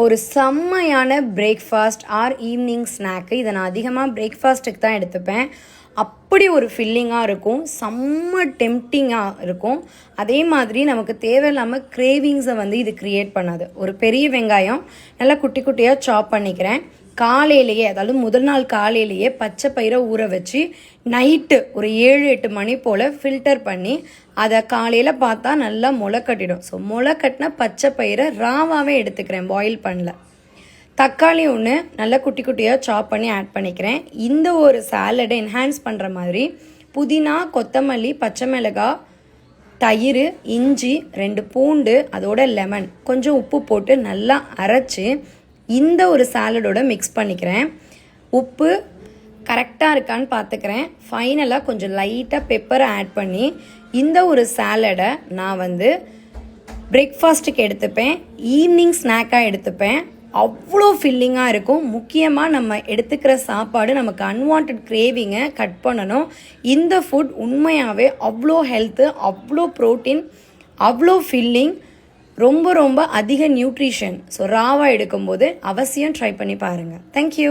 ஒரு செம்மையான breakfast or evening snack. இதை நான் அதிகமாக பிரேக்ஃபாஸ்ட்டுக்கு தான் எடுத்துப்பேன். அப்படி ஒரு ஃபில்லிங்காக இருக்கும், செம்ம டெம்ப்டிங்காக இருக்கும். அதே மாதிரி நமக்கு தேவையில்லாமல் கிரேவிங்ஸை இது க்ரியேட் பண்ணாது. ஒரு பெரிய வெங்காயம் நல்லா குட்டி குட்டியாக சாப் பண்ணிக்கிறேன். காலையிலேயே, அதாவது முதல் நாள் காலையிலேயே பச்சை பயிரை ஊற வச்சு நைட்டு ஒரு 7-8 மணி போல் ஃபில்டர் பண்ணி அதை காலையில் பார்த்தா நல்லா முளை கட்டிடும். ஸோ முளை கட்டின பச்சை பயிரை ராவாகவே எடுத்துக்கிறேன், பாயில் பண்ணல. தக்காளி ஒன்று நல்லா குட்டி குட்டியாக சாப் பண்ணி ஆட் பண்ணிக்கிறேன். இந்த ஒரு சாலடை என்ஹான்ஸ் பண்ணுற மாதிரி புதினா, கொத்தமல்லி, பச்சை மிளகாய், தயிர், இஞ்சி, 2 பூண்டு, அதோட லெமன், கொஞ்சம் உப்பு போட்டு நல்லா அரைச்சி இந்த ஒரு சாலடோட மிக்ஸ் பண்ணிக்கிறேன். உப்பு கரெக்டாக இருக்கான்னு பார்த்துக்கிறேன். ஃபைனலாக கொஞ்சம் லைட்டாக பெப்பரை ஆட் பண்ணி இந்த ஒரு சாலடை நான் பிரேக்ஃபாஸ்ட்டுக்கு எடுத்துப்பேன், ஈவினிங் ஸ்நாக்காக எடுத்துப்பேன். அவ்வளோ ஃபில்லிங்காக இருக்கும். முக்கியமாக நம்ம எடுத்துக்கிற சாப்பாடு நமக்கு அன்வான்ட் கிரேவிங்கை கட் பண்ணணும். இந்த ஃபுட் உண்மையாகவே அவ்வளோ ஹெல்த்து, அவ்வளோ ப்ரோட்டீன், அவ்வளோ ஃபில்லிங், ரொம்ப ரொம்ப அதிக நியூட்ரிஷன். ஸோ ராவாக எடுக்கும்போது அவசியம் ட்ரை பண்ணி பாருங்கள். தேங்க்யூ.